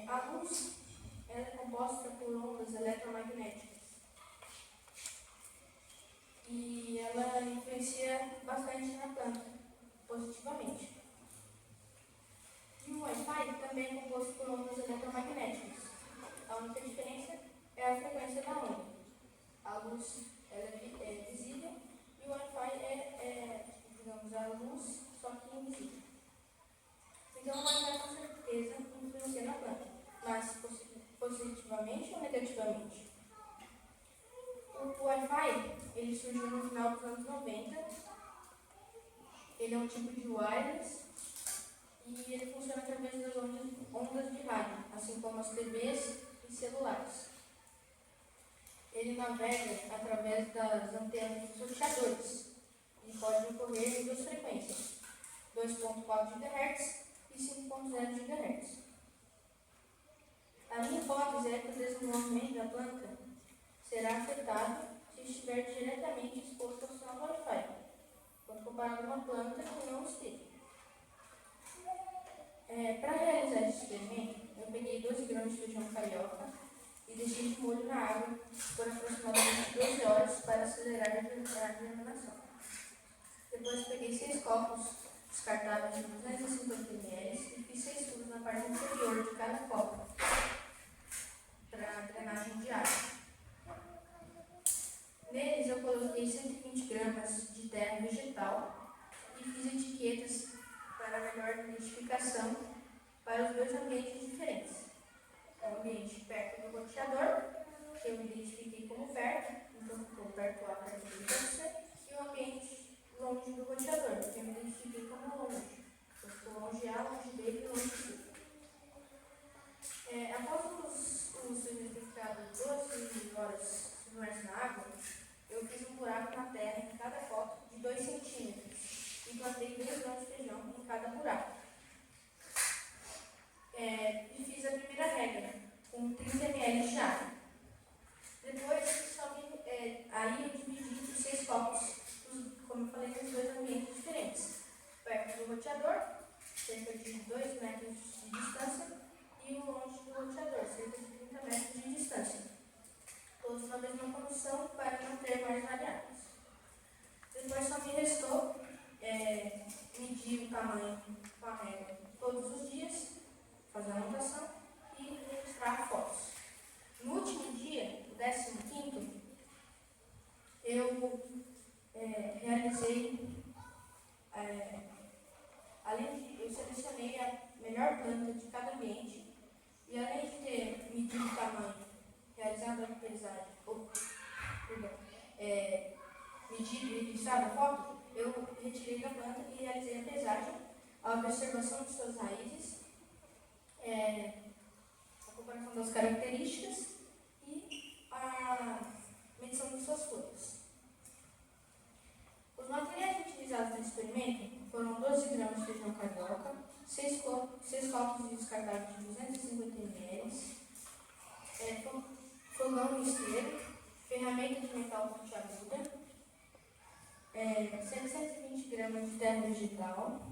A luz ela é composta por ondas eletromagnéticas e ela influencia bastante na planta, positivamente. E o Wi-Fi também é composto por ondas eletromagnéticas. A única diferença é a frequência da onda. A luz ela é visível e o Wi-Fi digamos, a luz, só que invisível. Então, o Wi-Fi com certeza influencia na planta, mas positivamente ou negativamente? O Wi-Fi ele surgiu no final dos anos 90. Ele é um tipo de wireless e ele funciona através das ondas de rádio, assim como as TVs e celulares. Ele navega através das antenas dos roteadores e pode ocorrer em duas frequências, 2.4 GHz e 5.0 GHz. A minha hipótese é que o desenvolvimento da planta será afetado se estiver diretamente exposto ao sinal do Wi-Fi, quando comparado a uma planta que não esteja. Para realizar esse experimento, eu peguei 12 gramas de feijão carioca e deixei de molho na água por aproximadamente 12 horas para acelerar a germinação. Depois peguei 6 copos descartáveis de 250 ml e fiz 6 furos na parte inferior de cada copo para drenagem de água. Neles eu coloquei 120 gramas de terra vegetal e fiz etiquetas para melhor identificação para os dois ambientes diferentes. O ambiente perto do roteador, que eu identifiquei como perto, então ficou perto A, perto B, perto C, e o ambiente longe do roteador, que eu identifiquei como longe. Eu estou longe A, longe B e longe C. Após os identificados 12 horas submersos na água, eu fiz um buraco na terra em cada copo de 2 centímetros e plantei 2 grãos de feijão em cada buraco. E fiz a primeira regra, com 30 ml de água. Depois, aí eu dividi os 6 copos, como eu falei, nos dois ambientes diferentes. Perto do roteador, cerca de 2 metros de distância, e o longe do roteador, cerca de 30 metros de distância. Todos na mesma condição para não ter mais variáveis. Depois só me restou medir o tamanho com a régua todos os dias, fazer a anotação e registrar fotos. No último dia, o 15º, eu realizei, eu selecionei a melhor planta de cada ambiente e além de ter medido o tamanho, realizado a pesagem, medido e registrado a foto, eu retirei da planta e realizei a pesagem, a observação de suas raízes, a comparação das características e a medição de suas folhas. Os materiais utilizados no experimento foram 12 gramas de feijão carioca, 6 copos de descartáveis de 250 ml, fogão e esteiro, ferramenta de metal pontiaguda, 720 gramas de terra vegetal,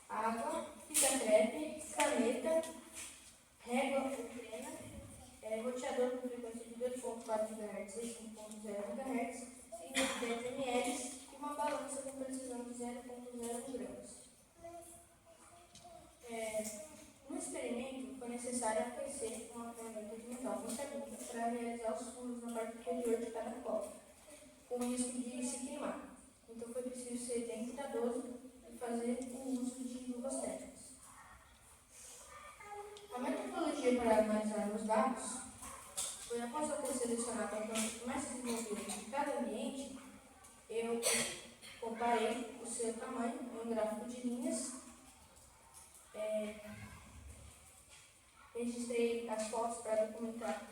água, fita crepe, caneta, régua ou trena, roteador com frequência de 2.4 GHz e 5.0 GHz, 110 ml e uma balança com precisão de 0.0 gramas. No experimento, foi necessário aquecer uma ferramenta de metal pontiaguda para realizar os furos na parte inferior de cada copo, com o risco de se queimar. Então, foi preciso ser bem cuidadoso e fazer o uso de luvas térmicas. A metodologia para analisar os dados foi, após eu ter selecionado a planta que mais se desenvolveu de cada ambiente, eu comparei o seu tamanho em um gráfico de linhas, registrei as fotos para documentar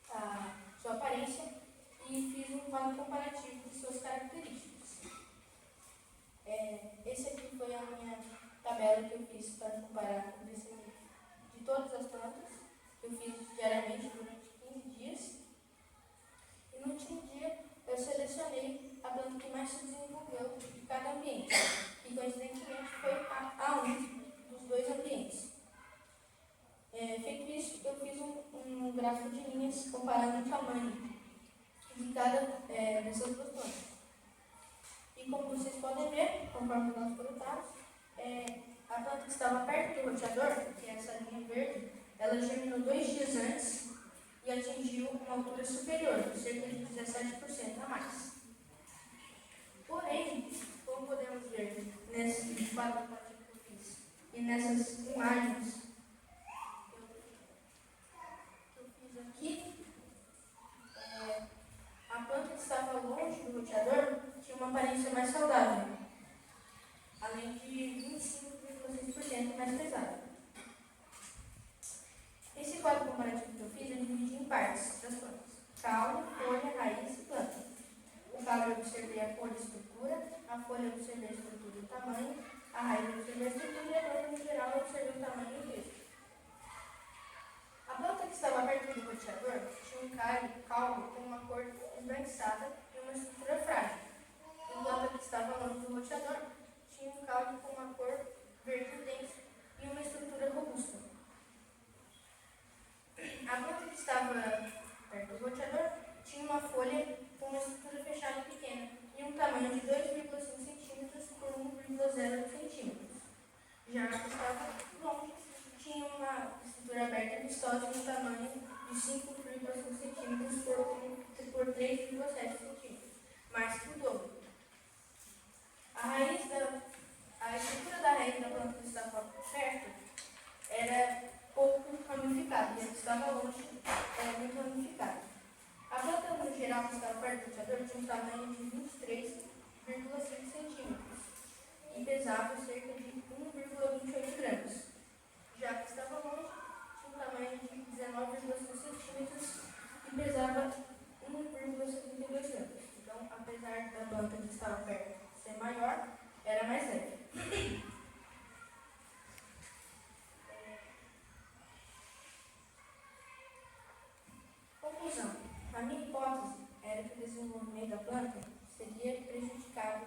a sua aparência e fiz um quadro comparativo de suas características. Esse aqui foi a minha tabela que eu fiz para comparar o crescimento de todas as plantas. Eu fiz diariamente durante 15 dias. E no último dia eu selecionei a planta que mais se desenvolveu de cada ambiente. E coincidentemente foi a um dos dois ambientes. Feito isso, eu fiz um gráfico de linhas comparando o tamanho de cada dessas duas plantas. E como vocês podem ver, conforme nós coletados, a planta que estava perto do roteador, que é essa linha verde, ela germinou 2 dias antes e atingiu uma altura superior, cerca de 17% a mais. Porém, como podemos ver nesse quadro que eu fiz e nessas imagens que eu fiz aqui, a planta que estava longe do roteador tinha uma aparência mais saudável, além de 25,6% mais pesada. Esse quadro comparativo que eu fiz, eu dividi em partes das plantas: caule, folha, raiz e planta. O caule eu observei a cor e a estrutura, a folha eu observei a estrutura e o tamanho, a raiz eu observei a estrutura e a planta no geral eu observei o tamanho e o peso. A planta que estava perto do roteador tinha um caule com uma cor esbranquiçada e uma estrutura frágil. A planta que estava longe do roteador tinha um caule com uma cor verde intensa e uma estrutura robusta. A planta que estava perto do roteador tinha uma folha com uma estrutura fechada e pequena e um tamanho de 2,5 cm por 1,0 cm. Já a que estava longe tinha uma estrutura aberta e vistosa e um tamanho de 5,5 cm por 3,7 cm, mais que o dobro. A estrutura da raiz da planta que estava perto era pouco ramificada e a que estava longe era muito ramificada. A planta no geral que estava perto do roteador tinha um tamanho de 23,5 centímetros e pesava cerca de 1,28 gramas. Já a que estava longe tinha um tamanho de 19,5 centímetros e pesava 1,72 gramas. Então, apesar da planta que estava perto ser maior, era mais leve. Conclusão. A minha hipótese era que o desenvolvimento da planta seria prejudicado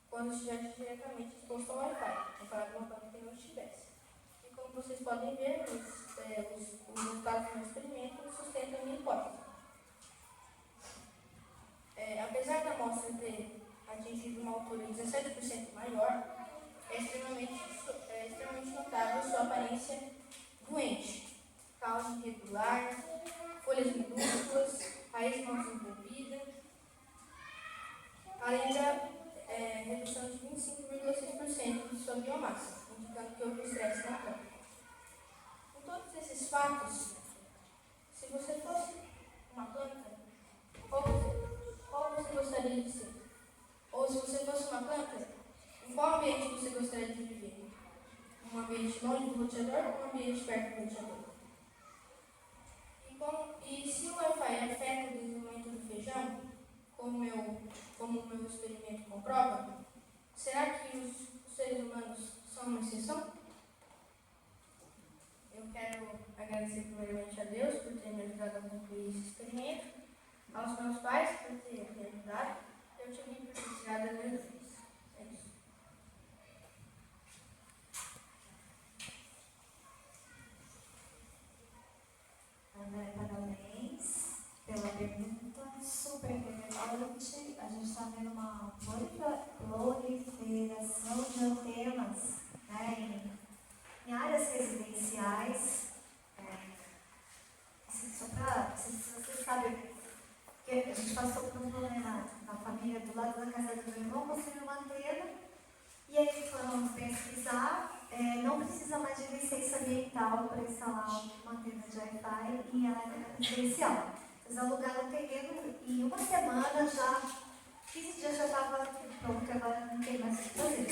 quando estivesse diretamente exposto ao Wi-Fi, comparado com uma planta que não estivesse. E como vocês podem ver, os resultados do meu experimento sustentam a minha hipótese. Apesar da amostra ter atingido uma altura 17% maior, é extremamente notável sua aparência doente, caule irregular, folhas minúsculas, raiz mal desenvolvida, além da redução de 25,6% de sua biomassa, indicando que houve estresse na planta. Com todos esses fatos, se você fosse uma planta, qual você gostaria de ser? Ou se você fosse uma planta, em qual ambiente você gostaria de viver? Um ambiente longe do roteador ou um ambiente perto do roteador? E se o Wi-Fi afeta o desenvolvimento do feijão, como o meu experimento comprova, será que os seres humanos são uma exceção? Eu quero agradecer primeiramente a Deus por ter me ajudado a concluir esse experimento, aos meus pais por ter me ajudado, eu te vi por ter tirado a minha dúvida. É isso. André, parabéns pela pergunta, super relevante. A gente está vendo uma proliferação de antenas, né, em áreas residenciais. Só para vocês saberem, que a gente passou por um problema na família do lado da casa do meu irmão, construiu uma antena, e aí foram pesquisar. Não precisa mais de licença ambiental para instalar uma antena de Wi-Fi em área residencial. Eles alugaram o terreno e em uma semana, 15 dias já estava pronto, agora não tem mais o que fazer.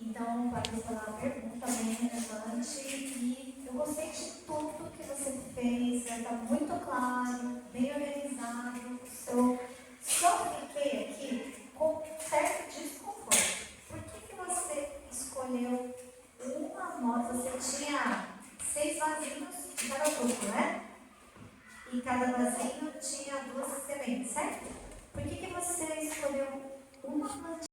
Então, parabéns pela pergunta, bem relevante, e eu gostei de tudo que você fez, está muito claro, bem organizado. Só fiquei aqui com certo desconforto. Por que você escolheu uma amostra? Você tinha 6 vasinhos de cada grupo, né? E cada vasinho tinha 2 sementes, certo? Por que você escolheu uma plantinha?